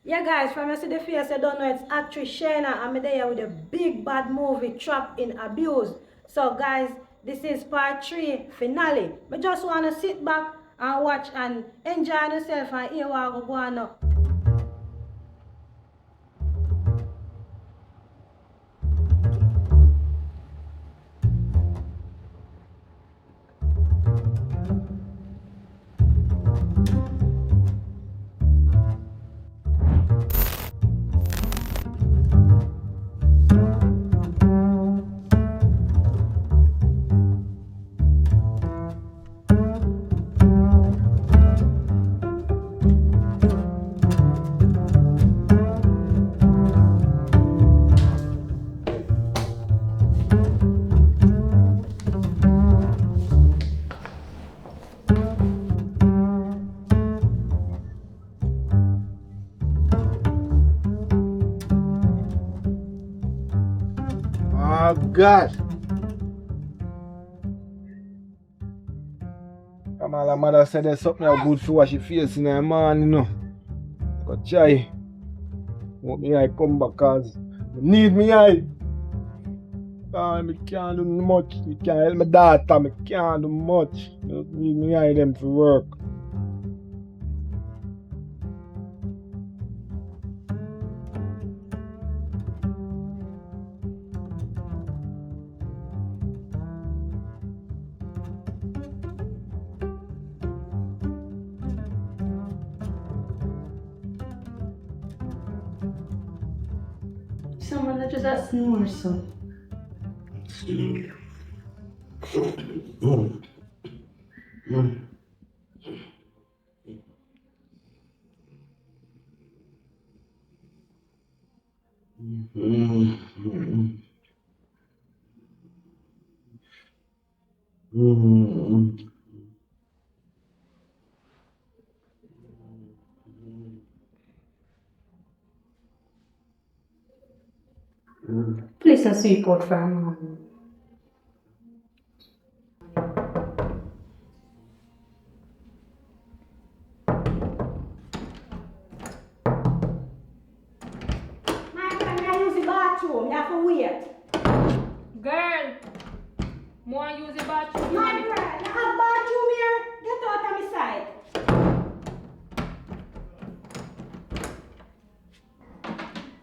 Yeah, guys, from you see the face, I don't know it's actress Shayna. I'm there with a big bad movie, Trapped in Abuse. So, guys, this is part 3 finale. I just want to sit back and watch and enjoy yourself and hear what go on now. Oh God. Kamala mother said there's something good for what she face in her man, you know. But try. Want me I come back cause need me I. Me can't do much. Me can't help my daughter. Me can't do much. Just need me I them to work. Someone that just asked me more so. Please a support for mom. My friend, I use the bathroom. You have to wait. Girl, more use the bathroom. My friend, you have bathroom here. Get out of my side.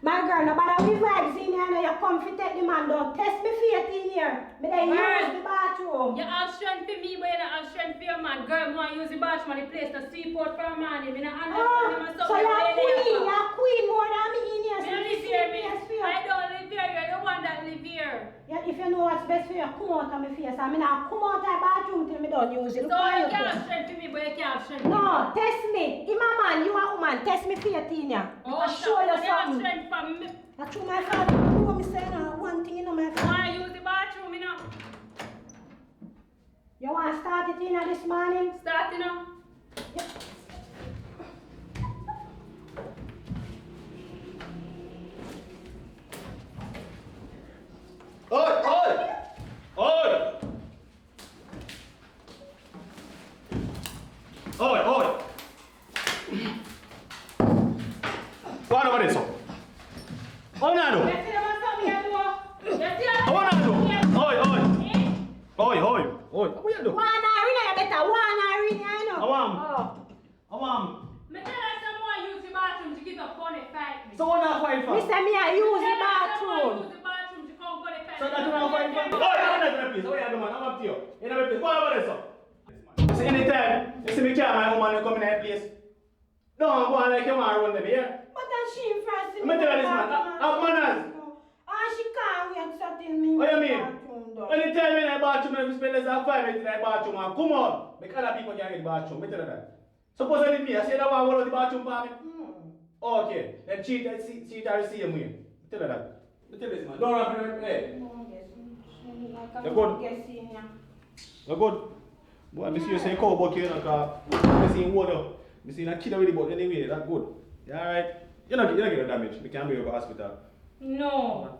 My girl, nobody with vibes in here. Now you come to take the man down. Test me faith in here. Me then use the bathroom. You have strength for me, but you don't have strength for your man. Girl, more use the bathroom and the place to seaport for a man. Me not understand him and So you're queen more than me in here. Me So don't live here, me. I don't live here. You're the one that live here. Yeah, if you know what's best for you, come out of my face. I mean, I'll come out of the bathroom till me don't use it. So you can't have strength for me, but you can't have strength for me. No, test me. I'm a man, you a woman. Test me faith in you. Oh, I'll show you you have something. strength for me. That's true, my father. You know me saying one thing, you know, my father. Why use the bathroom, you know? You want to start it in this morning? Start, you know? Oi! Oi! Oi! Oi! Oi! Guarda adesso! Onano! Oi! What are you doing? One arena, you better. One arena, you know. Awam! Me tell her some more use the bathroom to get up on it fight me. So what are you fighting for? Me say me, I use the Use bathroom. the bathroom to come on it fight So me. that you are fighting for? Oi! I'm not gonna please. Oi, I'm man. I'm up to you. In a place. Go over there, sir. See, anytime you see me carry my woman, you come in that place. Don't go on like you want to run them here. But then she first. Let me tell you this, man. Have manners. Ah, she can't wait to tell me. What you mean? Bathroom door. Anytime in the bathroom, if you spend less than 5 minutes in the bathroom, man, come on. Make other people can get the bathroom. Me tell you that. Suppose I did me, I say that one go to the bathroom for me. Okay, then cheat or the same way. Tell her that. Me tell you this, man. Don't run for the hey. You're good. You're good. Boy, I see you say cowboy here, because I see him water. I see a kid already, but anyway, that's good. You alright? You're not getting damage. We can't be over hospital. No.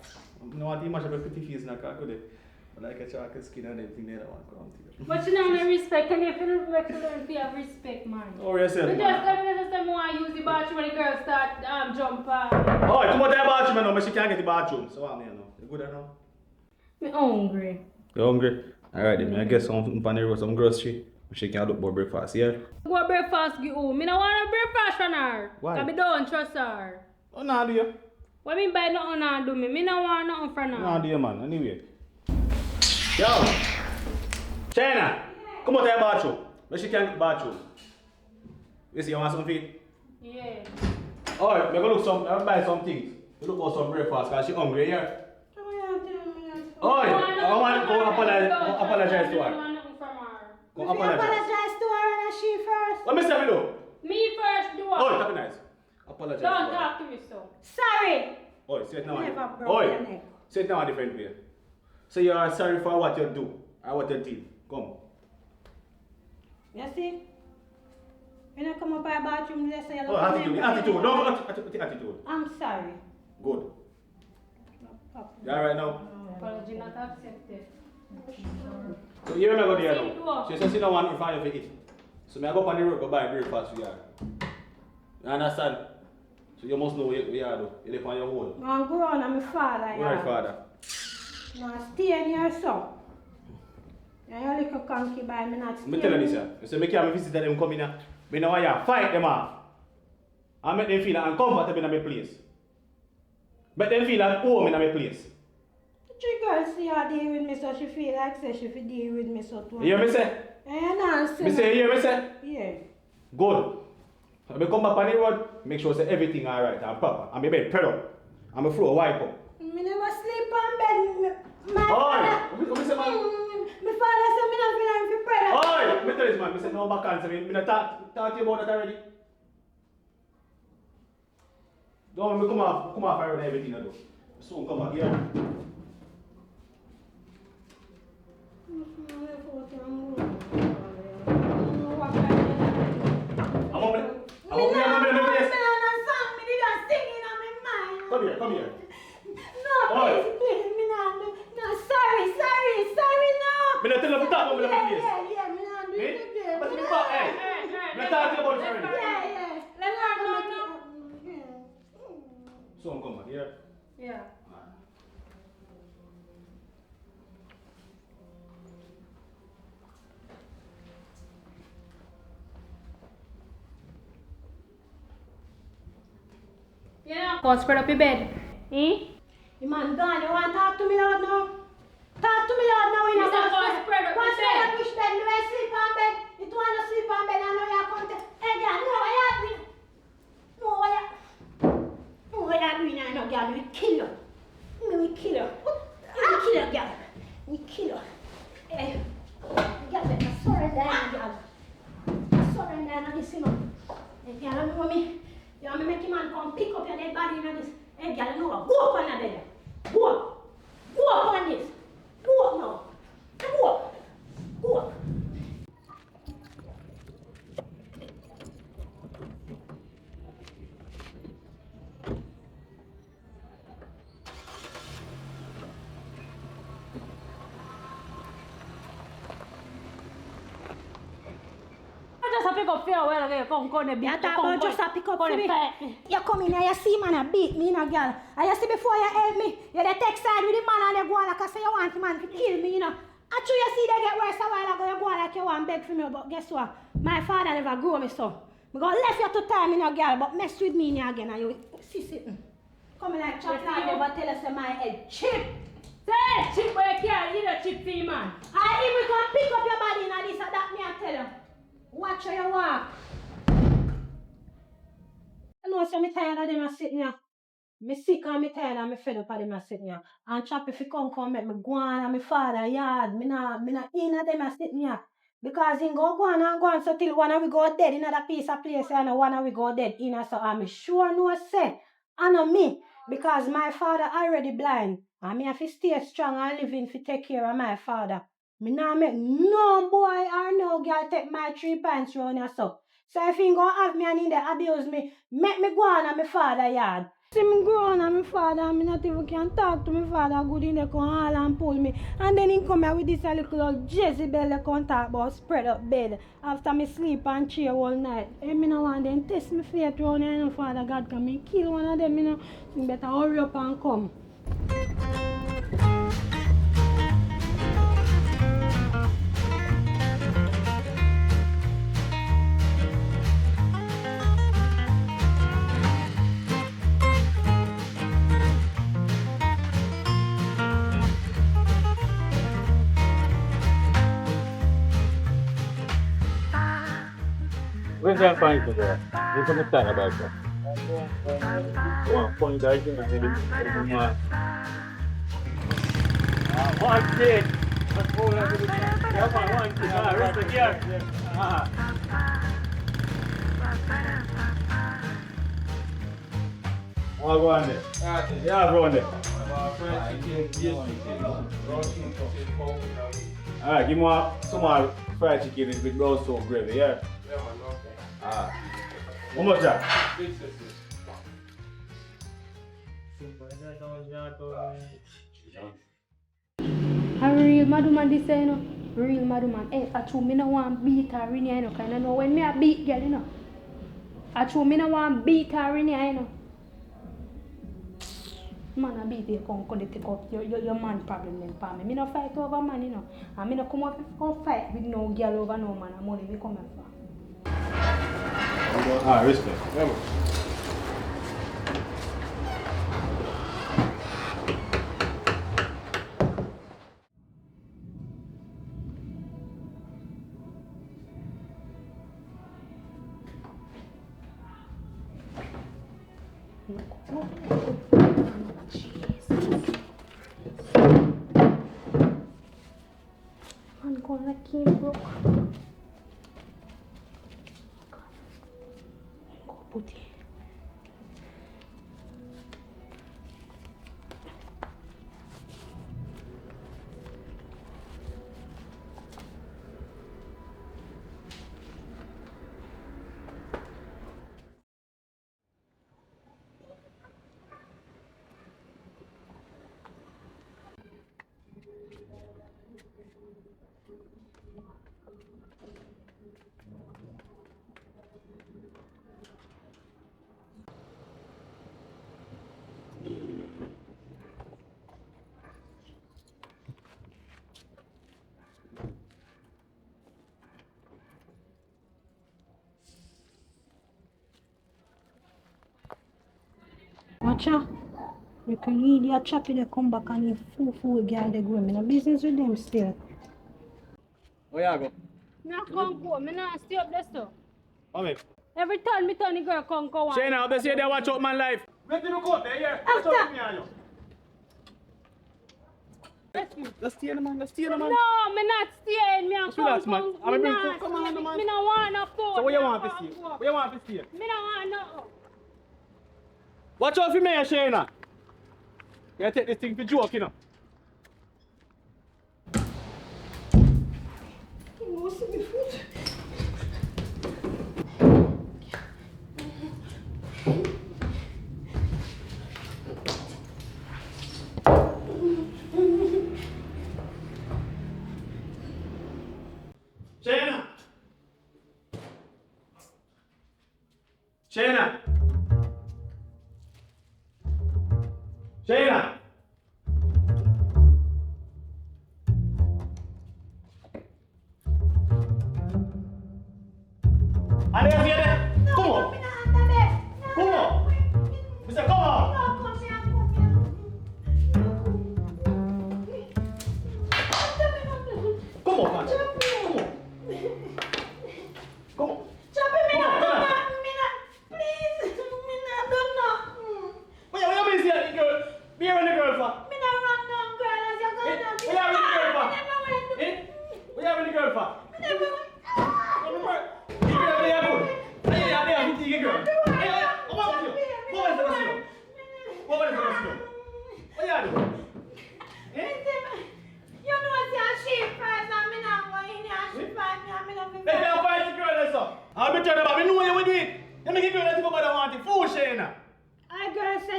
No, I think much of a pretty face in a car, could they? I like a chocolate skin and everything there, that one come to you. But you know, no respect. Can you feel make you learn to have respect, man? Oh, yourself, But man. just tell me the time I use the bathroom when the girls start jump. Oh, come out of the bathroom now, but she can't get the bathroom. So what I mean, you good or no? Me hungry. You hungry? Alright, then I guess some pan the road, some grocery. She can look for breakfast, yeah? Go breakfast, give home. Me no want no breakfast from her. Why? Cause me don't trust her. Oh, nah, do you? What me buy nothing and do me? Me no want nothing from her. Nah, do you, man. Anyway. Yo! China! Come out of the bathroom. But she can't get the bathroom. You see, you want some feed? Yeah. Alright, I'm gonna buy some things. You look for some breakfast because she hungry, yeah? Alright, I want to go apologize to her. Go If you apologize to her and she first. What me say do? Me first do it. Oh, that'd be nice. Apologize Don't to her. talk to me so. Sorry. Oi, say it now. Never broke Oi, your neck. say it now a different way. So you are sorry for what you do or what you did. Come. You see? When I come up by the bathroom, they say, Oh, attitude. No, attitude. I'm sorry. Good. You alright now? Apology not accepted. So you remember go there Same now? door. She said she don't want to find you for it. So I go up on the road, go buy breakfast for you. You understand? So you must know where you are though. You live on your own. I'm grown, I'm a father. Where is father? Now stay in your son. And your little concubine, me not stay. Me tell you this, yeah. You say me can't visit them come in here. Me know why you fight them off. I make them feel uncomfortable in my place. Make them feel at home in my place. Three girls see her deal with me, so she feel like say she fi deal with me, so You hear me say? Me say, you hear me say? Yeah. Good. When I come back on the road, make sure say everything alright and proper. And my bed spread up. And my floor wipe up. Me never sleep on bed. My Oi! father. What me say, man? My father said me not feel like fi pray. Oi! Me tell this man, me say no back answer. Me not talk to you about that already. Don't me come off and everything I do. Soon come back here. Come here. No, Oi. please, me not do. No, sorry, no. Me not tell you to talk about my face. Yeah, me not do Me? it again. But me talk, hey. Me talk to you about this already. Yeah. Let her know now. Soon come back here. Yeah. Yeah. Go spread up your bed. You man gone, you want to talk to me loud now? Talk to me loud now, you know. Mr. Go spread up Go your spread up bed. which bed? You want to sleep on bed? You don't want to sleep on bed, I know you come to... Hey, girl, no, what you doing? No, what you doing? I know, girl, we kill you. We kill you. I kill you, girl. We kill you. Hey, girl, better surrender, girl. Surrender, and this, you know. Hey, girl, you want me make your man come pick up your dead body, you know this. Hey, girl, you know what? Go up on that bed. Go up. Go up on this. Go up now. Go up. Go up. I just pick up fear well again. Come the You talk about just a pick up for me. You come in here, you see man, you beat me, you know, girl. And you see before you help me, you the text side with the man and you go on like I say you want the man to kill me, you know. Actually, you see they get worse a while ago, you go on like you want beg for me, but guess what? My father never grew me so. I go left you to time, you know, girl, but mess with me in again and you see sitting. Come in like chat like never tell us that my head chip. Say chip where you can't eat a chip for you, man. I even come pick up your body in this and that me I tell you. Watch how you walk. I know so me tired of them sitting here. Me sick and me tired and me fed up of them sitting here. And chap if you come make me go on and my father yard. Me not in of them sitting here. Because he go on so till one of we go dead in another piece of place and one of we go dead in a so I'm sure no say. I know me. Because my father already blind. And me have to stay strong and living to take care of my father. Me not make no boy or no girl take my 3 pints round here so. So if he go have me and he dey abuse me, make me go on my father yard. See me grown and my father, I not even can talk to my father good in the come all and pull me. And then he come here with this little old Jezebel that come talk about spread up bed after me sleep and cheer all night. Hey, me no want them test me faith round here, no Father God, can me kill one of them, you know. You better hurry up and come. Where's that fight today? You're going to tell about that. One guy, you know, one kid. Yeah, one kid. Right here. I'll go on there. Yeah, I'll go on there. Alright, give me some more fried chicken with roast so gravy, yeah? Ah. One more time. A real madman this you know. Real madman. Hey, I true me no want beat her in here, you know. Cause I know when me a beat girl, you know. I true me no want beat her in here, you know. Man a beat you come take out your man problem then for me. Me no fight over man, you know. And me no come up come fight with no girl over no man. I'm only me come here for. Ah, respect. Remember. Man gonna keep broke. Go put it. Watch out. You can eat your choppy they come back and you fool girl they go. I'm in a business with them still. Where you go? Me not come go. Me not stay up there so. Come here. Every time me turn the girl come go on. Shayna, I'll be say they watch out man life. Let me go there, yeah. Watch out for me and you. Let's stay in the man, let's stay in the man. No, me not staying. Me a Relax, come man. come. I'm Me bring not. come on, man. Me not want no food. So where you Me want not to stay? go. Where you want to stay? Me not want no. Watch out for me, Shayna. You take this thing for joke, you know. Shayna! Shayna! Shayna! Ada yang dia? Come on! Come on! Bisa come on! Come on, man! Come on! Come on! Wait, what you mean, girl? Me and the girl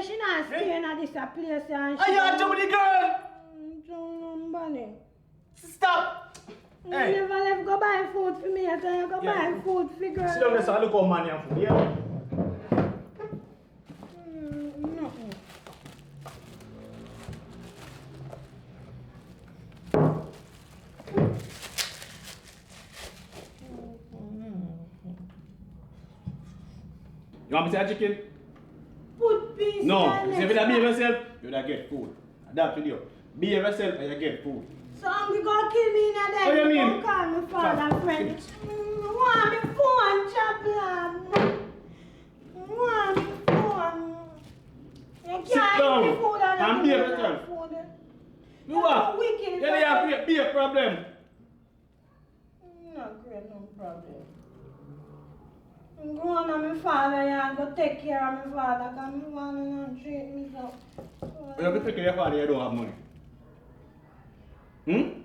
say she not staying at this place and Are you a Germany girl? Bunny. Stop! You Hey. never left go buy food for me. I tell you go buy food for girl. Sit down there, so I look how man you food, yeah? Nothing. You want me to say a chicken? Put peace No. in See, if you behave yourself, you don't get food. That's video. Behave yourself and you get food. So I'm gonna kill me in a day. What do you mean? Don't call me father Stop. friend. Want me phone, chaplain. Want me phone. You Sit can't down eat me food and and I behave give you yourself. food. You what? Wicked. Yeah, they have be a problem. Not great, no problem. I'm going to my father, yeah, go take care of my father, because my father don't treat me so. When you take care of your father, you don't have money. Hmm?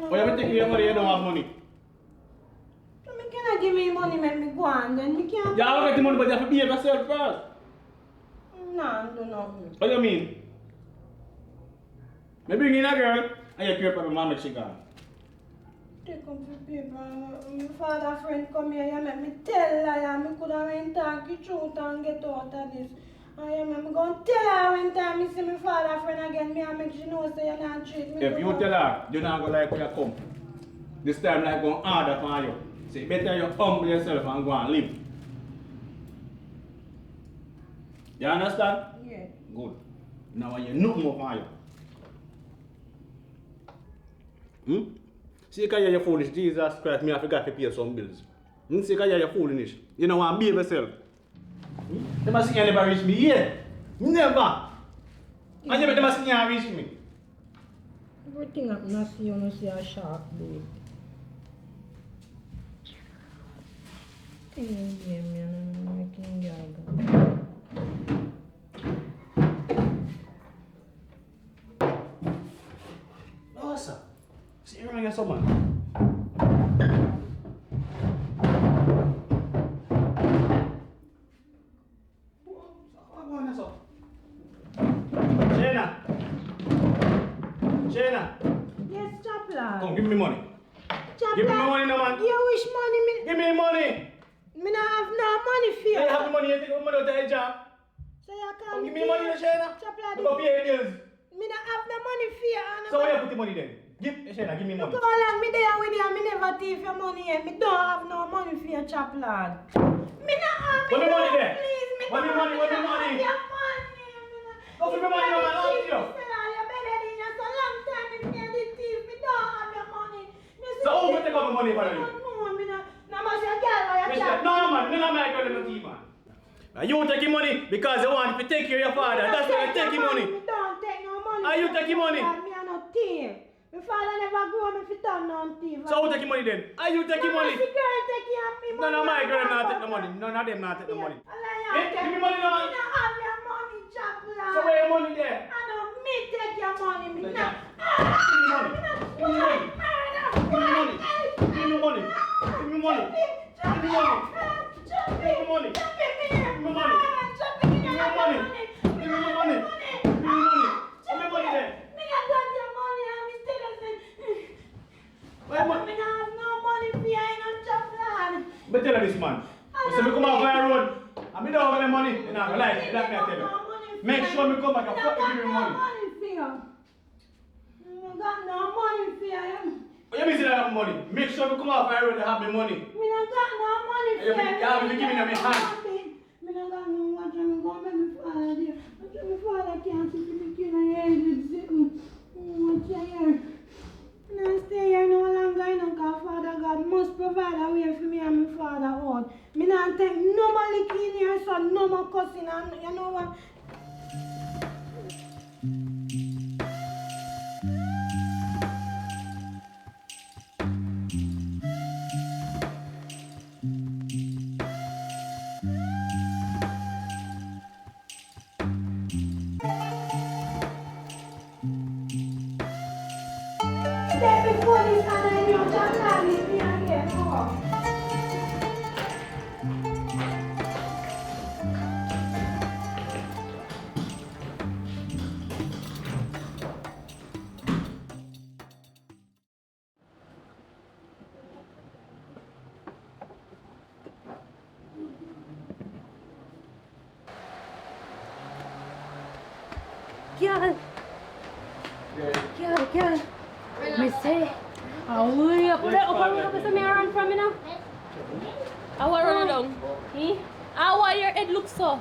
When you take care of your mother, you don't have money. So me cannot give me money, make me go on, then me can't. You have to get the money, but you have to behave yourself first. No, I do nothing. What do you mean? Maybe bring in a girl and you care for my mama, she gone. Take up the paper, my father friend come here, you make me tell her, me could have went talk the truth and get out of this. And you make me go tell her when time me see my father friend again, me and make she know say you not treat me If you tell her, you're not going to like when you come. This time like going harder for you. Say better you humble yourself and go and live. You understand? Yeah. Good. Now you know more for you. Hmm? See, because you're foolish, Jesus Christ, me I forgot to pay some bills. See, because you're foolish. You know what, behave yourself. They must see you never reach me yet. Never. And you never see you reach me. Everything happen, I see you, I see a shark, babe. Yeah, man, I'm making yoga. Nossa. See, you remember someone? Jenna, Yes, chaplain. come give me money. Chaplain. Give me my money now, man. You wish money, me. Give me money. Me not have no money for you. You have the money, you take the money out of your job. So you Come can't give me money, Jenna. Chaplain. You go pay your bills. Me not have no money for you. And So where you put the money then? Give Jenna, give me money. Look how long me there with you and me never thief your money yet. Me don't have no money for your chaplain. Me not have What me money no, there? please. Me What me don't money, what me have money? your money. Me not- Go for me money, no man, I'll give you. You better than you so long time me the thief. Me don't have your money. Me So who will take out the money for you? No, me not. No, man, say girl or your Mister, chaplain. no man, none of my girl in the team, man. Now you take your money because you want to take care of your father. That's why you take your money. Me don't take no money. Are you taking money? Me are not thief. My father never grew me if he done no thief. So who take your money then? Are you taking money? The girl take care of me money. None of my girl not take the money. None of them not take the money. Give me money now. Me not have your money, chaplain. So where your money there? I know me take your money. Me Like not. Give me money. Give me money. Give me money. Give me money. Give me money. Give me money. Give me money. Give me money. Give me money. Give me money. Give me money. Give me money. Give me money there. Me not got your money. I'm still saying. Where money? Me not have no money for you. I know chaplain. But tell her this man. You say me come off my road and me don't have any money. You not gonna lie. Let me tell you. Make sure me come back and fuck give me money. I got no money for you. What you mean say I have money? Make sure me come off my road and have me money. Me not got no money for You have to give me my hand. Me not got no watch and me go make me father there. My father can't see me kill and head with sitting. Watch your hair. Me not stay here no longer, you know, cause Father God must provide a way for me and my father out. Me not take no more liquor in here, so no more cussing and you know what? Step before this and I know that leave me again. Oh. girl. Girl. Me say, hurry up. What up, me run from me now? I want to run down. How why your head look so?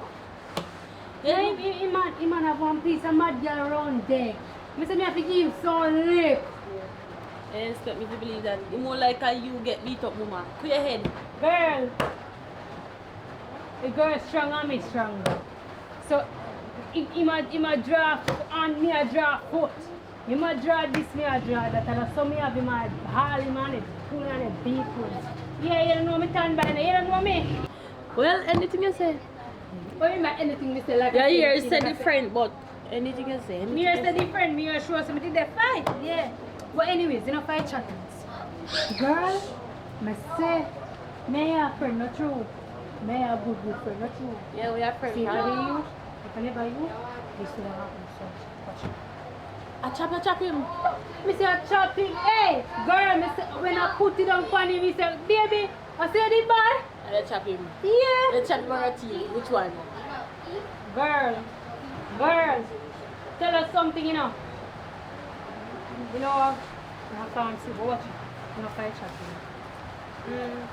Yeah, he man have one piece of mad girl around there. Me say me have to give him some lip. You expect me to believe that you more like a you get beat up, mama. Clear your head. Girl. The girl strong and me stronger. So, he ma draw and me a draw foot. He ma draw this, me a draw that. And so me have him a haul him and pull and a beat him. Yeah, you don't know me turn by now. You don't know me. Well, anything you say. What you mean anything me say like Yeah, here is different, but anything you say. Me here say different. Me here show so me did that fight. Yeah. But anyways, you know fight chattings. Girl, me say, me a friend, not true. Me a good friend, not true. Yeah, we are friends. See, if I be you, if I never you, this will happen. So, watch it. I chop him. Me say I chop him. Hey, girl, me say, when I put it on funny, me say, baby, I say the bar. I chop him. Yeah. Let's chop him on our teeth. Which one? Girl, tell us something, you know. You know, I can't see, but watch it. You know, fight chatting. Yeah?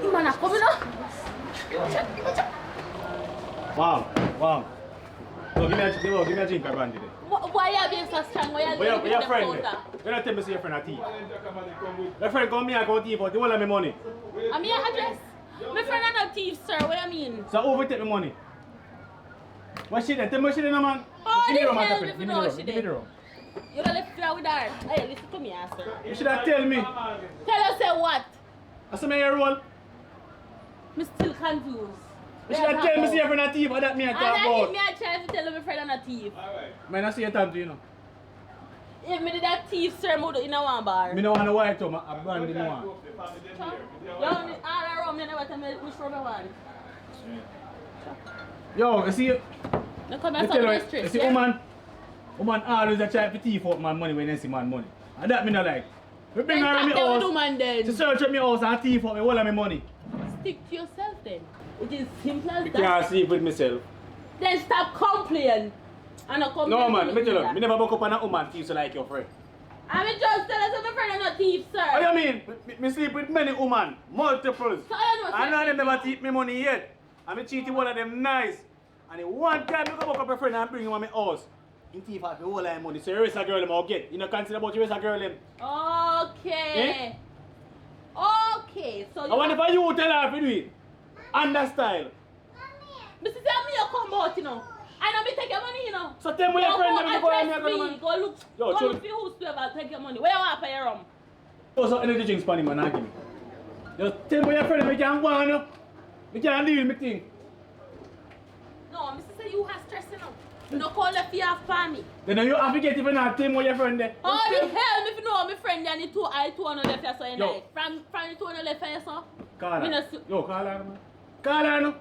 You man are coming up. Wow. No, give me a drink, Brandy. Why are you being so strong? Why are you Where being your the friend? counter? When I tell me say your friend a thief. Your friend come here, go thief out. You want my money. I'm your address. My friend are not thief, sir. What do you mean? So overtake my money. What she then? Tell me what she then, man. Oh, Give me the the rum, hell Give if me you the know rum. what she Give me the did. rum. You don't left her with her. Hey, listen to me, sir. You should have tell me. Tell us say what? I saw me your roll. I'm still confused. You should have tell me say your friend a thief. What that me I talk And I about. me I try to tell my friend I'm a thief. Man, I see your time to you know. If me did that thief, sir, I in a one bar. Me no want to white to a Brandy no want. You only all around me never tell me which one I want. Yo, you see, No come me and tell solve you, the stress, you see, yeah? woman always a try to thief out man money when they see man money. And that me not like. We bring her in my Then talk to the house. woman then. To search at my house and thief out me all of my money. Stick to yourself then. It is simple as You that. can't sleep with myself. Then stop complaining. And not complain. No man, me tell you, me never buck up on a woman thief so like your friend. I mean just tell us that my friend are not thief, sir. What do you mean? Me sleep with many women, multiples. So I know, And none of them never thief me money yet. And me cheating one of them nice. And the one time me go buck up a friend and bring him on my house. He thief out the whole of my money. So you rest a girl him I'll get. You know consider about you rest a girl him. Okay. Eh? Okay. So I wonder if you tell her if you do it. Understyle. Mrs. Tell me you come out, you know. I know me take your money, you know. So tell me your friend let me go and address me me. Go look. Yo, Go chill. look for whosoever take your money. Where you want for your rum? So energy drinks for him and give me. Just tell me your friend, me can't go on you. Me can't deal with me thing. No, Mrs. Say you have stress, you know. You don't call the fear for me. Then you have to get even a tell me your friend there. How the hell if you know my friend and the two I two on the left here so you Yo. know. From the two on the left here so. Call Me her. no su- Yo, call her man. Call her no.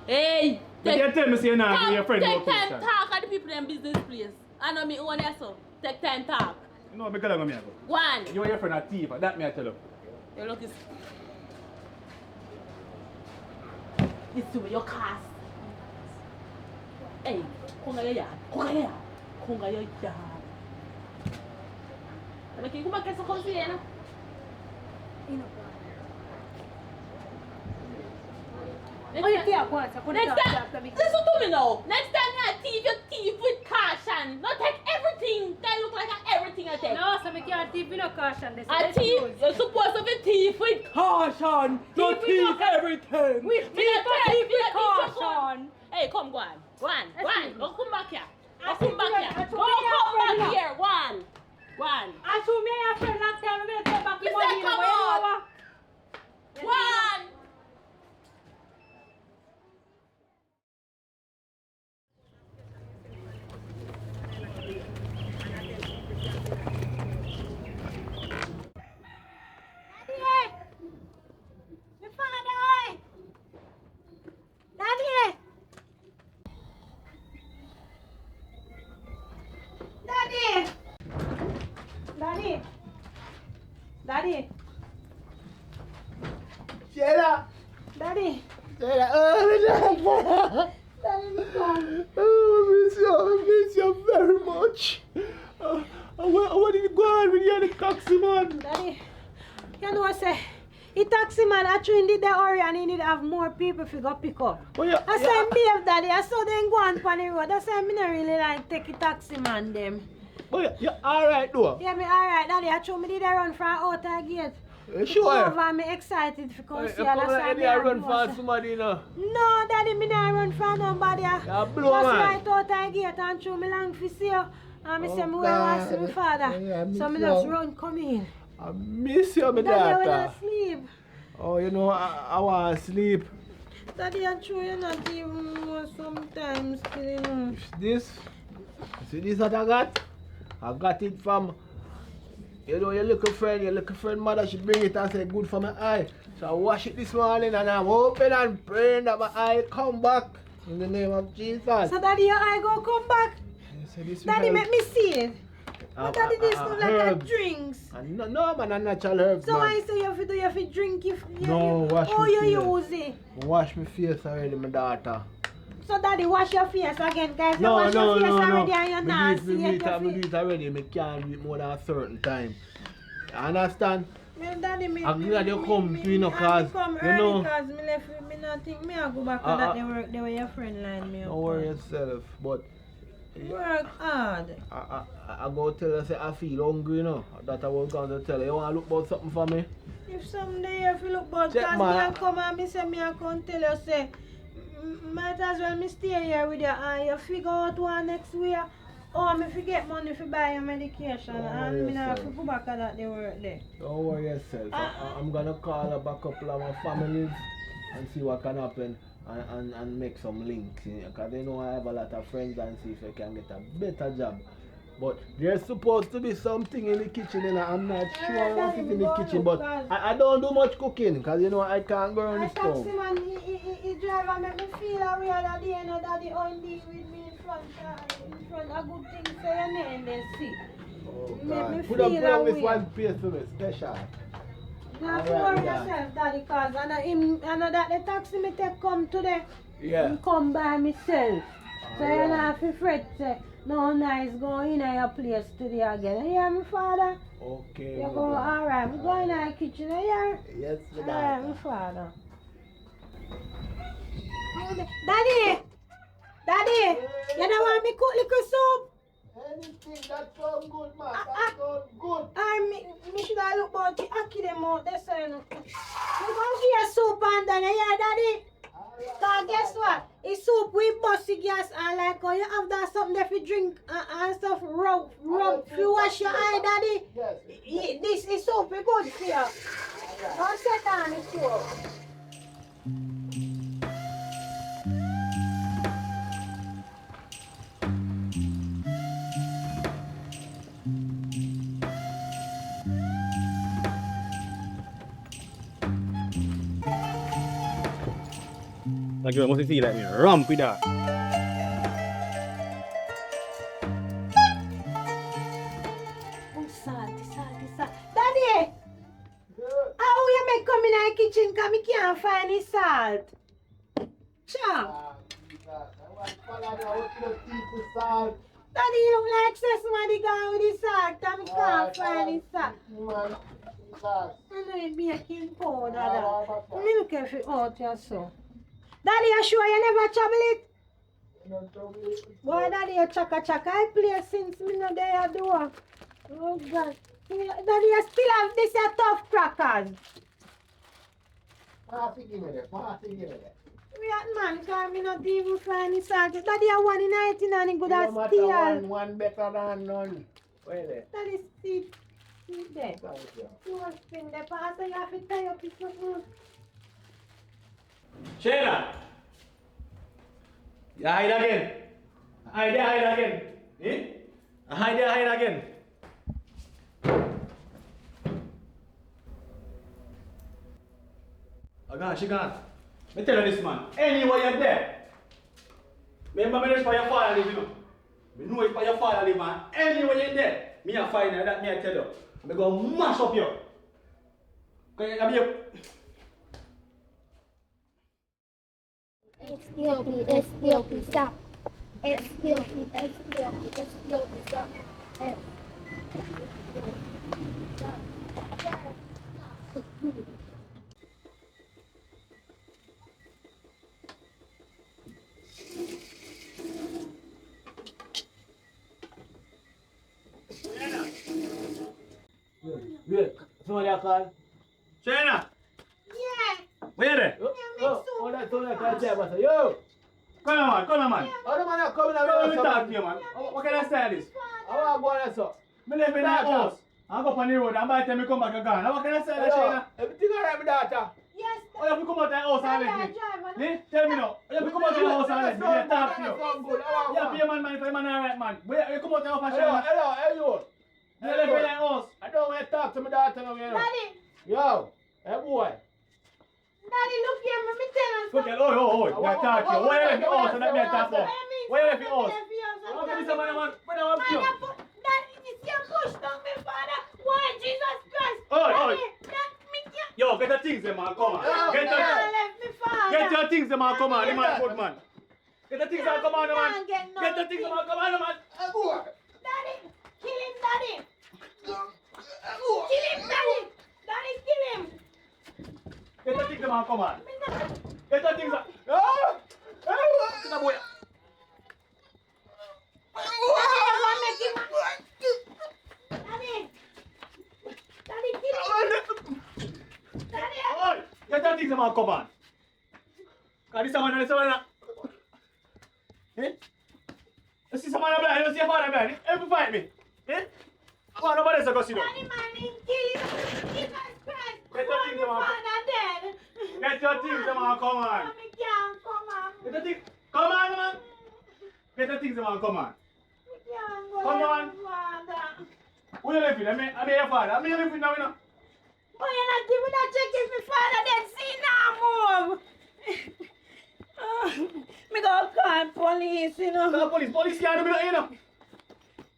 Hey. But you tell me say you not give your friend no Take time question. talk at the people in business place. I know me own here so. Take time talk. You know me call her me go. One. You and your friend a thief, that me I tell you. You look this. This is where your cast. Hey, konga ya. Mas quem como é que essa consciência? Oye, tía, aguanta, Next time, listen to me now. Next time you thief with caution. Not take everything. That look like everything I take. No, so me can't thief no caution. A thief, you're supposed to be thief with caution. Thief with everything. We thief with caution. Hey, come, go on. Don't come back here. I Don't come back here. Don't come back here. One. I told me your friend last time, I'm going to take back the Mr. money. Come on. One. Shayla! Daddy. Shayla, oh, Daddy, come. I miss you very much. What did you go on with you and the taxi man? Daddy, you know what I say? The taxi man actually did the hurry and he need to have more people to go pick up. Oh, yeah, I said, behave, Daddy. I saw them go on the road. That's why I don't really like take the taxi man them. But you're alright though. Yeah, me alright, Daddy. I told me did I run from out the gate. Sure. Over, I'm excited to come see you. Come That's why like me you and run you for say- somebody, you know. No, Daddy, me not run from nobody. You blow, Just man. right out the gate and show me long to see you. And I say, me Oh, want to see my God. father. Yeah, I So miss me just you. run, come in. I miss you, my Daddy, when I daughter. sleep. Oh, you know, I want to sleep. Daddy, I'm sure you're not even know sometimes, you know. This, see this that I got? I got it from, you know, your little friend mother, she bring it and say good for my eye. So I wash it this morning and I'm hoping and praying that my eye come back in the name of Jesus. So Daddy, your eye go come back? So this will Daddy, help. make me see it. But Daddy, this look like a herbs. drinks. No, man, a natural herbs, So man. I say you have to do, you have to drink if No, wash oh, my you face. use it. Wash my face already, my daughter. So Daddy, wash your face again, guys. You No, wash no, your face no, already no. and you're Me not do see it, it. me do it already. I can't do it more than a certain time. You understand? Daddy, me, I'm glad you come to, you know, cause, come you early know. cause me left, me not think me I go back on that they were your friend line me up. Don't worry yourself, but Work hard. I go tell you say I feel hungry, you know. That I was going to tell you. You want to look about something for me? If someday you feel look bad, Check cause my- me I come and me say me I come tell you say might as well me stay here with you and you figure out one next week or me forget money for buy your medication and me not have to go back at that they work there. Don't worry yourself. I'm going to call back a couple of my families and see what can happen and make some links. Because they know I have a lot of friends and see if I can get a better job. But there's supposed to be something in the kitchen, and I'm not sure what is in the kitchen. But I don't do much cooking because you know I can't go on the I stove. taxi man, he drive and make me feel a way that day and daddy on deal with me in front a good thing for your name they see. Oh, Make me God. feel Put up this away. one place for me, special. Now Alright, worry yeah. yourself, daddy, cause I know that the taxi me take come today. Yeah. He come by myself. So you Alright. don't have to fret say, no nice go in your place today again. You hear me, father? Okay. You go, alright, we go in our kitchen, you hear? Yes, my Alright, my daughter. father. Daddy! Daddy! You don't want me cook little soup? Anything that sounds good, man. That That sounds good. Me should have looked about the aki them out there, so you know. You come here soup and then you hear, Daddy? Cause guess what? It's soup with bossy gas and like you have that something there for drink and stuff rub you wash your eye, Daddy. Yes. This is soup we good for you. Don't set down the soup. Like you must see like me ramp with that. Oh, salty. Daddy! How you make come in the kitchen because me can't find the salt? Chop. Daddy, you look like say somebody gone with the salt and me can't find the salt. I know you baking powder that. Me look if it out here so. Daddy, you sure you never trouble it? Boy, Daddy, you chaka I play since me no there you do. Oh God. Daddy, you still have this a tough crackers. We at man, cause me not even find the salt. Daddy, you 1 in 19 and it good as steel. One better than none. Where is it? Daddy, see there. You want to spin the part so you have to tie up his foot. Shayla! You hide again. Hide again. Eh? Hide again. She gone. Me tell you this man, anywhere you're there. Remember me know it's for your father live, you know. Me know it's for your father live, man. Anywhere you're there, me a find you, that me I tell you. Me go mash up you. Okay, I be Escalating, stop. Escalating, stop. Wait, somebody a call? China! Yeah. Where you there? Oh, that's all I can say, but yo! Come on, man. How the man are coming Come on, out we talk to you, man. What kind of style is? How are going so? Me live in that house. I go up on the road and by the time me come back, I gone. Now what kind of style is, China? Everything alright, my daughter? Yes. Oh, you have to come out of the house and let me. Tell me now. You have to come out of the house and let me. I talk to you. You have to pay man if you're man alright, man. Where you come out of the house, China? Hey, you. You live in that house. I don't want to talk to my daughter now, you know. Daddy. Yo, hey boy. Daddy, look here, me tell you Look at, oh, I talk to you. Why you left the house and let me talk for? Why you left the house? How can you say, man, when I want you? Daddy, this your push down me, Father. Why, Jesus Christ? Oi. Daddy, that me can't. Yo, get the things, man, come on. Get left me, Father. your things, man, come on. The man good, man. Get the things, man, come on, man. Get the things, man, come on, man. Hey boy. Daddy, kill him, Daddy. Kill him, Daddy. Daddy, kill him. Get the things, man, come on. Get the things, man. Get the boy. Daddy, kill him. Daddy. Oi, get the things, man, come on. This man, eh? You see someone blind, you see a father blind. Help me fight me. Eh? Come on, nobody else go see them. Daddy, man, he kill him. Jesus Christ. Get the things, man. Father dead. Get your things, man, come on. Mommy can't come on. Get the things, come on, man. Get the things, man, come on. We can't go Come on. Father. Who you live with? I'm your father. I'm your live with now, you know. Oh, you're not giving that check if my father then see now move. Me go call police, you know. The police can't do me nothing, you know.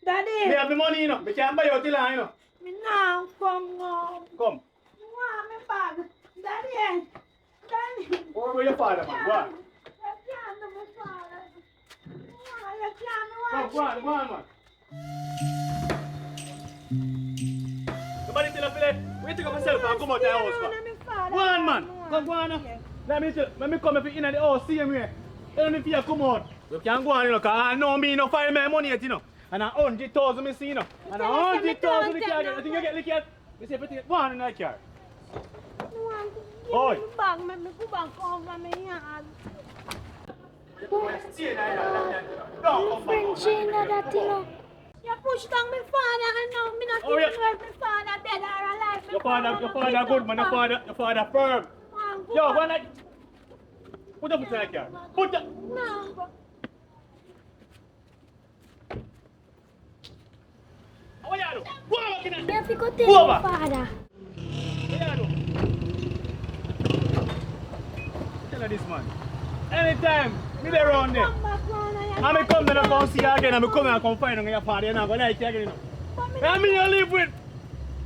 Daddy, They have the money, you know. They can't buy you till you know. me now come home. Come. Me want me bag. Daddy, Daddy. Where were your father, man? Go on. You can't do my father. You can't, Go on, man. Nobody tell you, Philip. Wait till you myself and come out of the house, man. Go on, man. Go on. Let me come if you in the house, see me. Even if you come out, you can go on, you know, because I know me, no find my money yet, you know. And 100,000 me see, you know. And 100,000 the car, I think you get the car. You say everything, go on in that car. Oi. Bag me go back over me yard. Don't come that, you know. You push down my father and now me not Oh, even yeah. know if my father dead or alive. Your father good, man. Your father firm. Yo, go on like. Put up in that car. Put up. No. What you do? Go on, get You have to go Go tell over. your father. What you do? Tell her this, man. Anytime, me there around there. Come back round and And me come then I come see you again and me come and come find you and your father. You're not going to like you again, you know. And me you live with.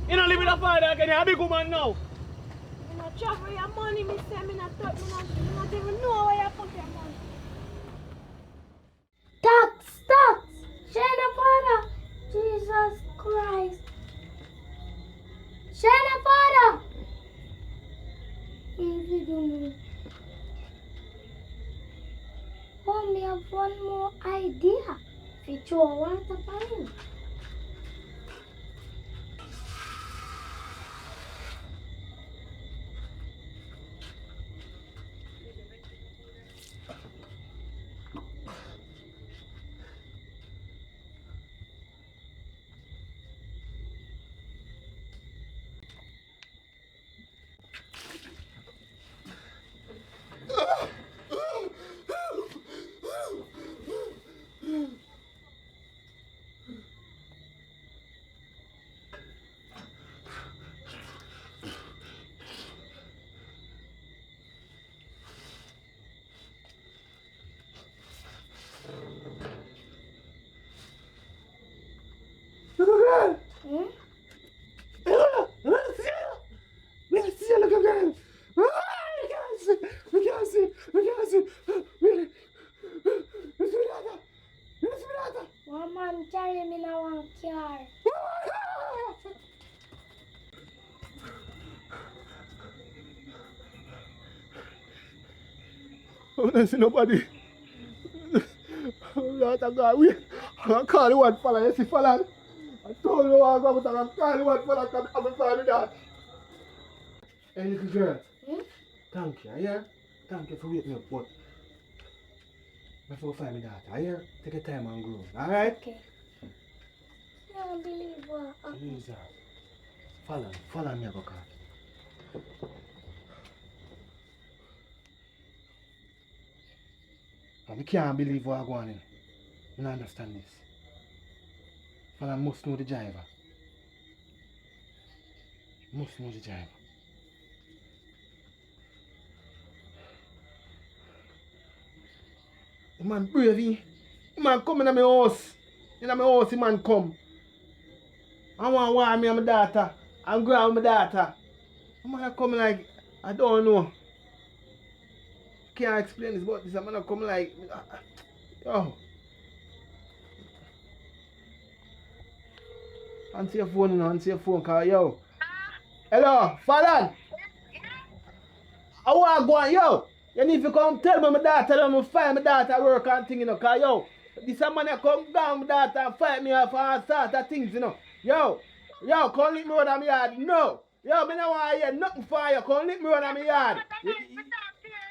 You don't live with your father again. You're a big woman now. you know, travel your money, me say me not touch, me not even know where you put your money. Stop! Shana father! Jesus Christ! Shana father! If you don't know. Oh, me have one more idea. If you throw water for him. I don't see nobody. Lord of God, wait. I'm going to call the one fella. You see fella? I told you I'm going to call the one fella. I'm going to call that. Hey, little girl. Thank you, yeah? Thank you for waking me up, but before I find me daughter, yeah? Take your time and grow, alright? Okay. I don't believe what happened. Lisa, follow me, I go call. I can't believe what I'm going on. I don't understand this. Fella must know the driver. Must know the driver. The man brave, eh? The man come in my house. In my house, the man come. I want to warn me and my daughter. And grab my daughter. The man come like, I don't know. Can't explain this, but this man come like, yo. Answer your phone, you know, answer your phone, cause yo. Hello, Fallon. I want to go on, yo. You need to come tell me my daughter, let me find my daughter work and thing, you know, cause yo, this man come down my daughter and fight me off and start of things, you know. Yo, come lick me out of my yard. No. Yo, me no want to hear nothing for you. Come lick me out of my yard.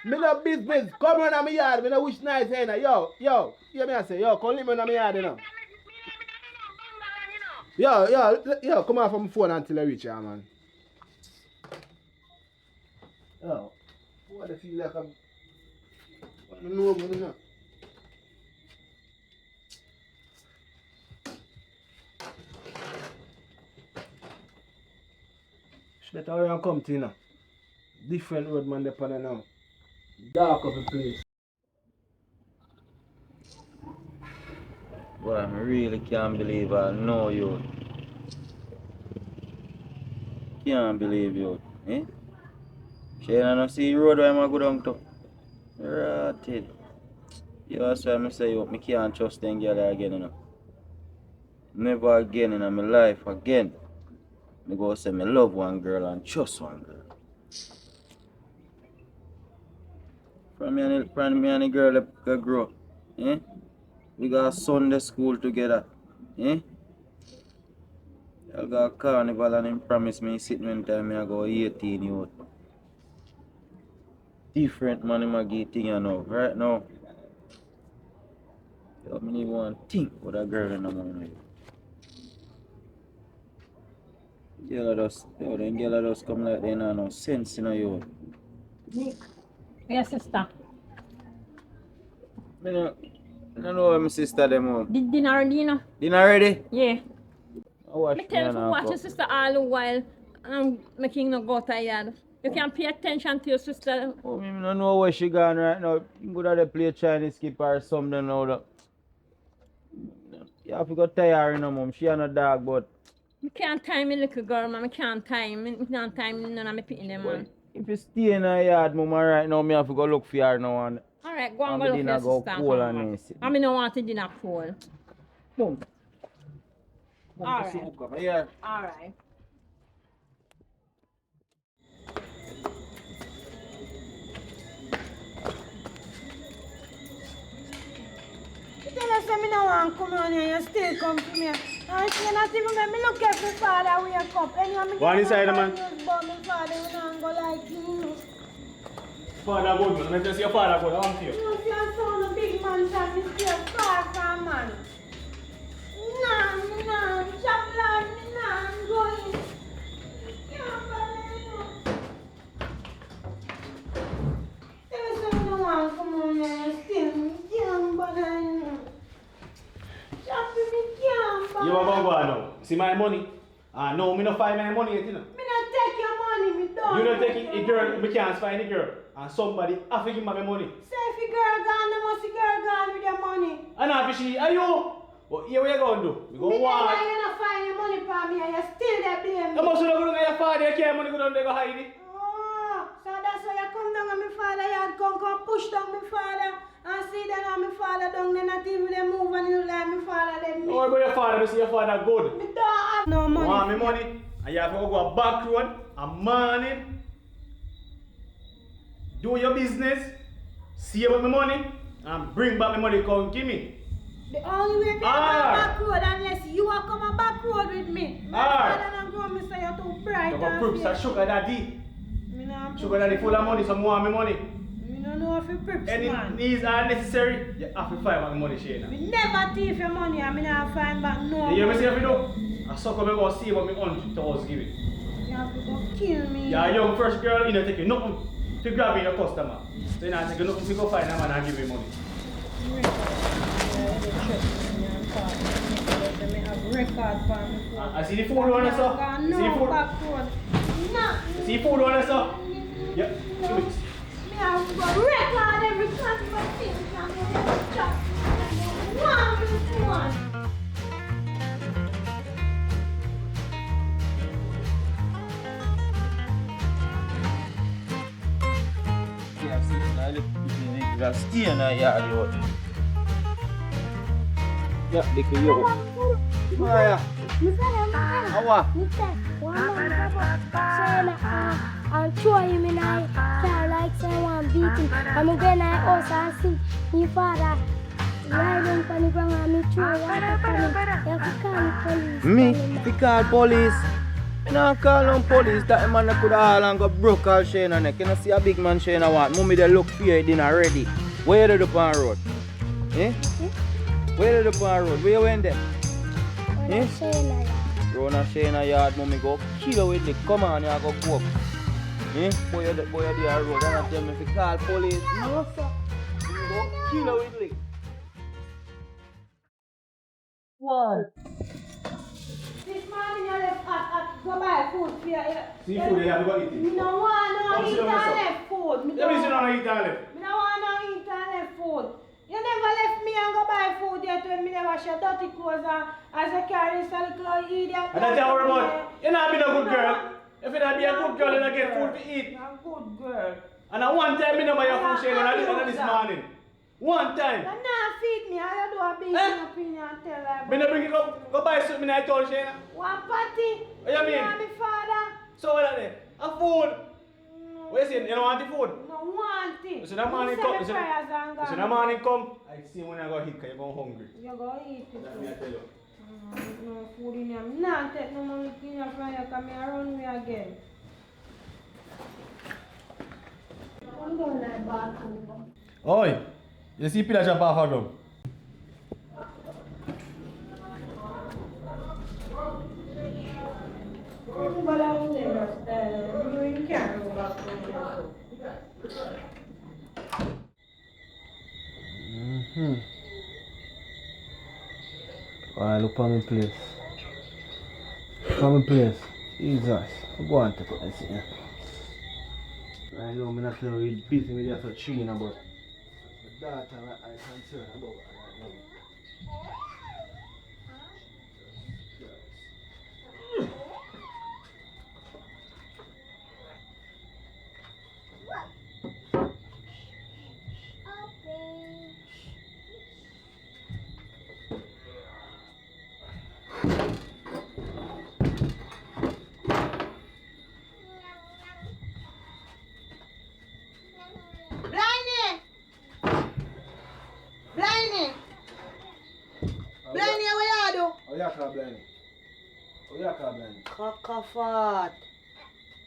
Me no business. Come run of my yard. Me no wish nice, you know. Yo, hear me I say, yo, come lick me out of my yard, you know. Yo, come off from my phone until I reach you, man. Yo, what I feel like I'm... I don't know, man, you know. Should I already come to you now? Different road, man, they're on now. Dark of the place. Boy, I really can't believe I know you. Can't believe you. Eh? Shane, I see the road where I go down to. Rotted. You that's why I say you, I can't trust them girl again, you know. Never again in my life again. I go say I love one girl and trust one girl. From me and the girl that grow. Eh? We got Sunday school together. Eh? I got carnival and him promise me sit one time I go 18 years. Different man him a get thing you know. Right now. Yo, me need one think with a girl in the morning. Girl them girl just come like they no sense in you. Nick. Yes, sister. I don't know where my sister them home. Did dinner ready, you know? Dinner ready? Yeah. I watch Me tell you to watch your sister all the while and making no go tired. You can pay attention to your sister. Oh, me don't know where she gone right now. You go to play Chinese skip or something now. That. You have to go tire her, you know, mom. She and a dog, but... I can't time me little girl, man. I can't time. I can't time none of me picking them, man. If you stay in her yard, mama, right now, me have to go look for her now. And Alright, go and go look for your go sister. cool And and come back. I don't want to dinner cold. boom. Alright. Here. Alright. Tell us that I don't want to come on here, you still come to me. And she not even make me look at my father wake up. Anyway, Go on inside, man. But my father will not go like you. Father good, man. Let me see your father good. I want to see you. You see your son, a big man, shot is still far from man. Nah, chop like me, nah, I'm going. Can't believe you. Tell us that I don't want to come on here, you still can't believe you. Chop me, can't believe You about to go now. See my money? No, me not find my money yet, you know. Me not take your money, me don't. You not take it, a girl, me can't find a girl. And somebody have to give me my money. Say if the girl gone, then must the girl gone with your money. And now if she, are you? But here what you going to do? We go Me walk. never you not find your money for me and you still there blame me. You must not go to your father, you can't money go down there go hide it. Oh, so that's why you come down on my father yard, come push down my father and see that now my father down there not even they move and you like my father let me. Don't worry about your father, me see your father good. Me don't have no money. You want me money? And you have to go a back road, a morning. Do your business, save up my money and bring back my money come give me. The only way me come back road unless you are come back road with me. My father don't grow me say you're too bright. You got proof, sir. Sugar daddy. Me nah Sugar daddy full of money, so more my money. Me no know if you preps, Any man. needs are necessary, you have to find my money, Shayna. Me never thief your money and me nah find back no. You hear me say if you do? I suck up and go see what me 100,000 give it. You have to go kill me. You're a young fresh girl, you know, take you nothing to grab your customer. So you know, take you nothing to go find a man and give me money. I see the food on us, sir. I see the food. You see the food on us, sir. Yeah, give it. Me have to go record every customer thing. One. Yeah, see, now look, you can stay in the yard, yo. Yeah, look at you. Maya. Awa. I'm sure him in I can't like someone beating. I'm going to house and see his father riding on the ground and me through water for him. You have to call the police. Me? If you call police? I don't call no police. That man could all and go broke all Shayna neck. You know see a big man Shayna want. Mommy they look fear dinner ready. Where you do the pan road? Eh? Where you do the pan road? Where you went there? Eh? Run a Shayna yard, mommy go kill her with the come on, you go go up. Eh? Boy, you there road, and I tell me if you call police. No, sir. You go kill her with the. What? This morning you left at go buy food for you. Seafood, you have to go eat it. Me no want no eat and left food. Me Let me see no now eat and left. Me no want no eat and left food. You never left me and go buy food yet when me never wash your dirty clothes and as you carry this little idiot. And that's how we're about. You're not being a good girl. If you're not being a good girl, you're not get food to eat. I'm a good girl. And at one time, me never your food share, and I did this morning. One time. You not feed me, I do a big opinion and tell her. Me not bring it up, go buy something I told Shayna. One party. What you mean? Me and my father. So what are they? A food. What you saying? You don't want the food? No want it. You see that morning come. You see that morning come. I see when I go eat because you're going hungry. You go eat it. Let me tell you. No food in here. I'm not take no money in here from here because I run me again. I'm going to the bathroom. Oi, you see Peter jump off a drum? But I will never stay. You can't go back to me. Alright, look on my place. Look on my place. Jesus. Go on to this here. I know I'm not really busy with that for China, but my daughter I'm concerned about right now. Cockafat.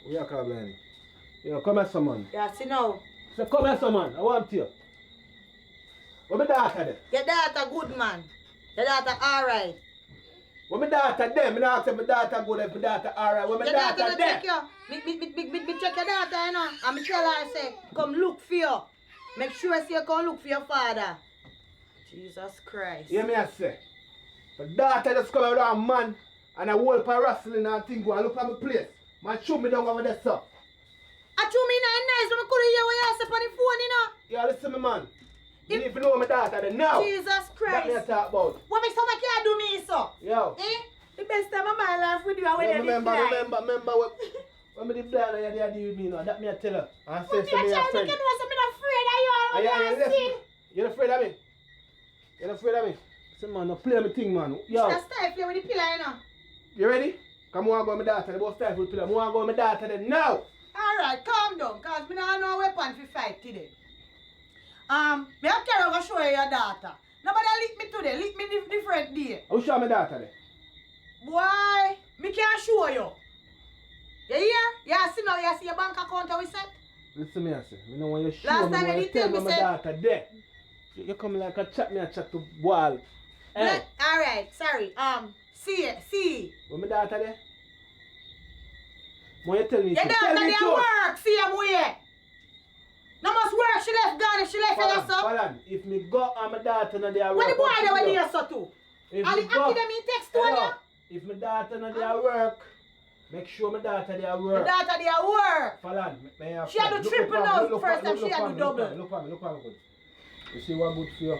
Who you call blind? Yo, come here, man. Yeah, see now. So come here, man. I want you. Where my daughter there? Your daughter good, man. Your daughter alright. Where my daughter there? Me not ask if my daughter good if my daughter alright. Where my Your daughter daughter there? check you. Me check your daughter, you know. And me tell her, say, come look for you. Make sure you come look for your father. Jesus Christ. Hear me I say. My daughter just come around a man and I whole for wrestling and thing go and look at my place. Man shoot me down over there, sir. I told me not nice, but I couldn't hear what you say on the phone, you know. Yeah, listen me, man. You need to know my daughter there now. Jesus That Christ. me I talk about. What makes someone can't do me, so? Yo. Eh? The best time of my life with you when you Remember decline. when me did blind and you deal with me now. That me I tell her. And But say me to me a a child, you friend. can know something afraid of you all Yeah, when you listen. see. You're afraid of me? You're afraid of me? Say man, no play me thing, man. Yo. Just stay play with the pillar, you know. You ready? Come on, go with my daughter. The boss time for the pillar. I want to go with my daughter then now. Alright, calm down, cause me don't have no weapon to fight today. Me have carry over show you your daughter. Nobody lick me today, lick me different day. How show my daughter there? Boy, me can't show you. You hear? You see now, you see your bank account how we set? Listen me, I say. Me know when you show Last me, time when you you did tell tell me me, my say- daughter there. You come like a chat to wall. Hey, Alright, sorry. See. when my daughter there? When you tell me Your to tell daughter me there to. work, see him way. No must work, she left gone if she left you so. Hold on. If me go and my daughter not there When the work. boy there what when you you do? so too. If All me the go- academy text to Hello. you. If my daughter not there work, make sure my daughter there The work. daughter there work. Hold on. May I have She had friend. to Look triple up, now, look first up, time look she had up, to look double. up, look up, good. You see what good for you?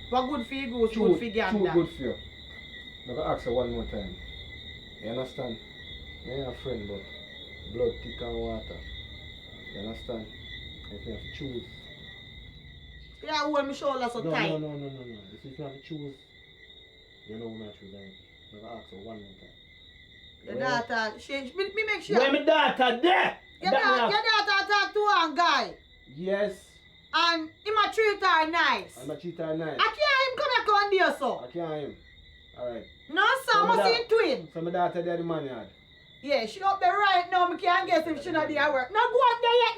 What good for you goes, good for Two gander. good for you. I'm going to ask her one more time. You understand? Me have a friend, but blood thick and water. You understand? If you have to choose. Yeah, hold my shoulder so tight. No. If you have to choose, you know who I choose. I'm going to ask her one more time. Your daughter, me make sure. Where my daughter there? Your daughter talk to one guy. Yes. And him a treat her nice. I'm a cheater nice. I can't him come back on there so. I can't him. Alright. No sir, So I must my see him twin. So my daughter there the man yard. Yeah, she up there right now, me can't guess if she not there work. No go up there yet.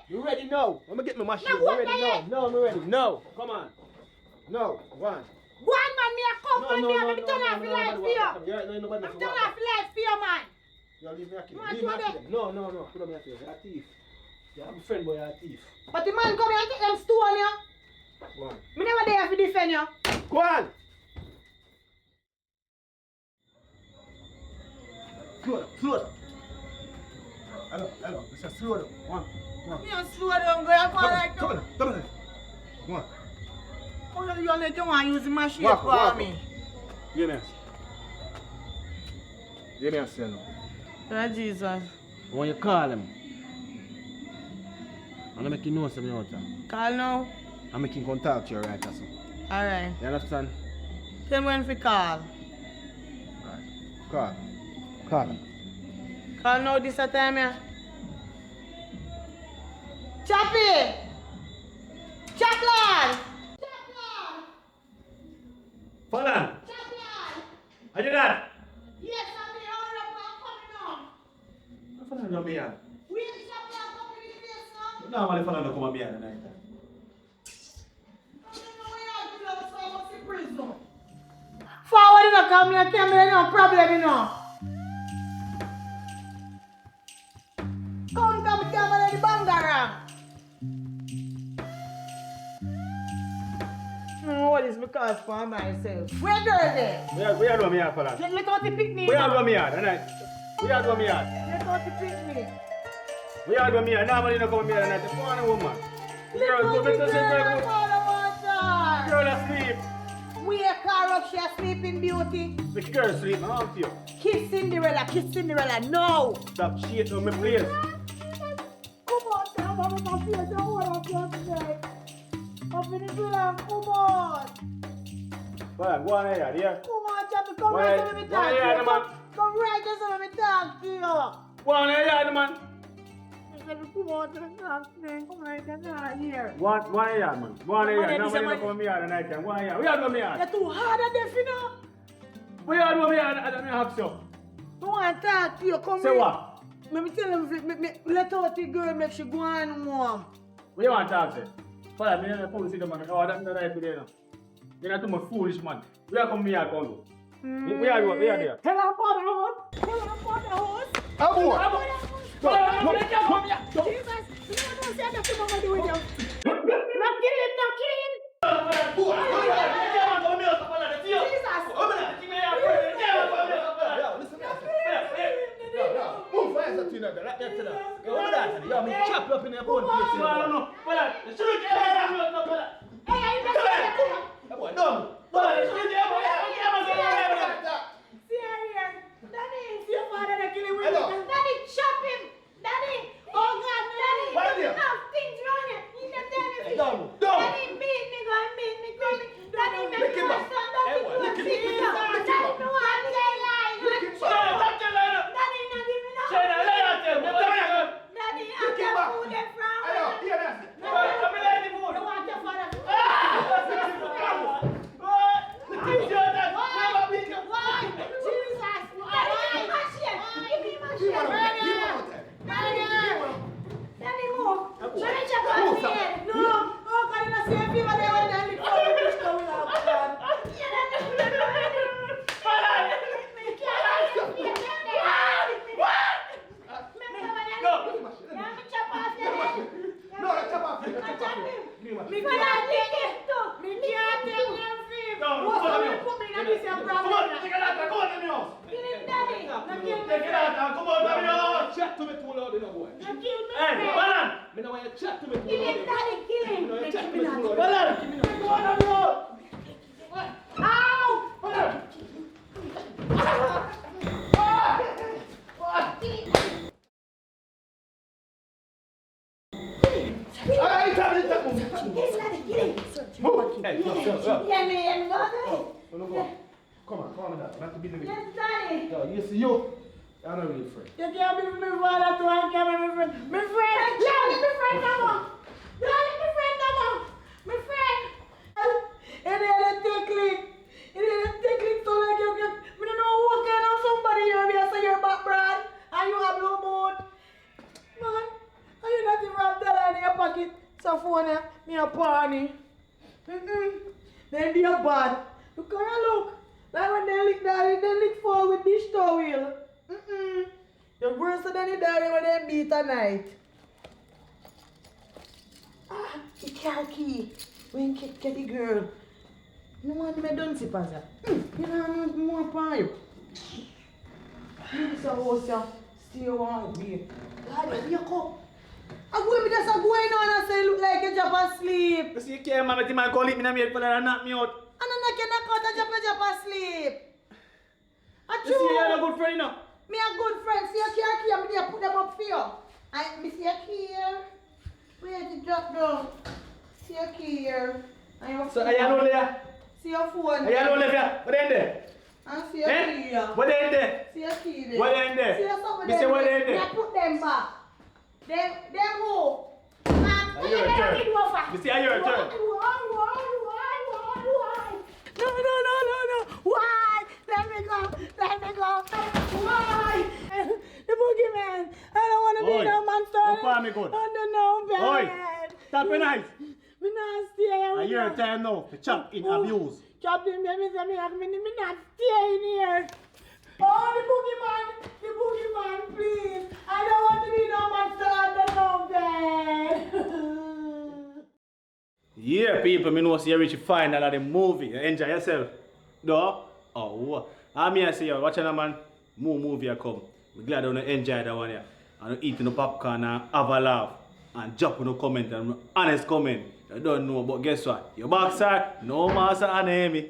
You ready now? Let me get my machine. No, You what ready the now? heck? No, I'm ready. No. Come on. No. One. Go on man, me a come on me, I'm turn off the light for you. Yeah, no, nobody I'm turn off the light for you man. You leave me a kid. You want Leave me to a do kid. No. Put on me a kid. You're a thief. You have a friend, boy. You're a thief. But the man come here and take them stone you. Go on. Me never there to defend you. Go on. Slow down. Hello. Let's just slow down. One. Me a slow down, go and go right Come now. on. Come on. Go on. How long you let you want to use the machine Walk, for walk. me? Give me a Give me a cell now. Yeah, Jesus. When you call him, I'm make you know something out there. Call now. I'm making contact to you right now. Alright. You understand? Tell me when to call. Right. Call him. Call now this a time yeah. Chappy! Chaplain! Falan! Chaplain! Are you that? Yes, I'm here. I'm coming now. Falan no me yan. We ain't Chaplain coming in this now. No, mali falan no kuma me yan tonight. Forward you know, come here, camera, no problem, you know. Come, camera, the bangara. What is because for myself? Where girl there? We are doing me yan, Falan. Let out the picnic. We are doing me yan, tonight. We are doing me yan. Let out the picnic. We are doing me yan. Normally no come me yan tonight. Come on, woman. Girl, go better say girl. Girl asleep. We a car up, she a sleeping beauty. Which girl sleep? I don't feel. Kiss Cinderella, no. Stop shit on my place. Come on, tell me what I feel, don't want to today. Up in the villa, come on. Falan, go on here, yeah? Come on, Chappy, come Why- right to me why talk you to had you. the man? Come right to me talk to you. Go on here, man. You said, come on to me talk to me. Come right to me here. Go on here, man. Go on Man, here. this Normally a no man- come me here tonight. Go on here. We are doing me You're here. too hard at this, you know. We are doing me here. I don't have so. I want to talk to you. Come Say here. what? Let me tell him, let out the girl, make she go on warm. What you want to talk to? Falan, me not fool see the man. Oh, that's not right today, no. You're not too much foolish, man. We are coming here, Congo. We are there. Tell her about the house. Tell her about the house. Abu! Jesus, you don't say that to mama do with you. Not killing. Move fast up to you now. Right there to that. Yo, what that? Yo, me chop you up in your bone. Boy, dumb. See her here. Daddy, see your father that killing with Hello. you. Daddy, chop him. Daddy, oh God, Daddy. What is it? Enough things wrong here. You can tell me. Dumb. Daddy beat me, go and beat me. Daddy make Lick him my up. son Hey, don't boy, do lick him it. up. Daddy, no one say lie. Lick him up. Daddy, not give me no. Daddy, I Lick him can up. food them from. Hello, hear that? me, man. Me can't take it. Me can't take them feet. What's up? You put me in a piece of Come problem. on, take it out, come on, let me out. Kill him, daddy. No kill me. Take it out, come on, let me out. Chat to me too loud, you know, boy. No kill me. Hey, Balan. Me know why you chat to me too Kill loud. him, daddy. Kill him. You know, you chat to Make me him too loud. Balan. Come on, let me out. Ow! Balan. Ay, tabi, tabi. Kill him, daddy. Kill him. Move. Hey, go. Yeah, man. Come on, Dad. I have to be the big. Yes, daddy. Yo, you see you? I'm not really friend. You can't be my father too. I can't be my friend. My friend. Daddy, my friend, no more. Daddy, my friend, no more. My friend. And they had a tickling. And they had a tickling so like you can. I don't know what kind of somebody you're here. So you're back, Brad. And you have blue mood. Man, are you not even have dollar in your pocket? So phone ya, me a party. Then they are bad. Look how you look. Like when they lick daddy, they lick for with dish towel. You're worse than the daddy when they beat a night. Ah, the car key. When get the girl. No want me don't see pass that. You know more pipe. This a house ya. Stay one way. Daddy, wake up. I'm going with us going on and say look like you jump asleep. You see, you can't, man, my call it me na me for and knock me out. And I'm not out and jump asleep. You see, you're a good friend, you know. Me a good friend. See your car key, I'm going to put them up for you. I see your key here. Where to drop down? See your key here. And your So, phone. are you alone there? See your phone. Are you alone there? What in there? And see your key here. What in there? See your key there. What in there? See your something Me say what in Me there? I put them back. Them who? Man, Are you a turn? You see, are you a turn? No. Why? Let me go. Why? The boogeyman. I don't want to be Oi, no monster. no for me good. Under no bed. Oi, stop your knife. Me not stay here. Are you a turn now? To chop in abuse. Chop him, baby. Me not stay in here. Oh, the boogeyman, please. I don't want to be no monster under no bed. Yeah, people, me know see you reach the final of the movie. You enjoy yourself. No? Oh, what? I'm here see you watching a man. More movie a come. We glad you enjoy that one here. And you eating the popcorn and have a laugh. And drop no comment and honest comment. You don't know, but guess what? Your backside, no master enemy.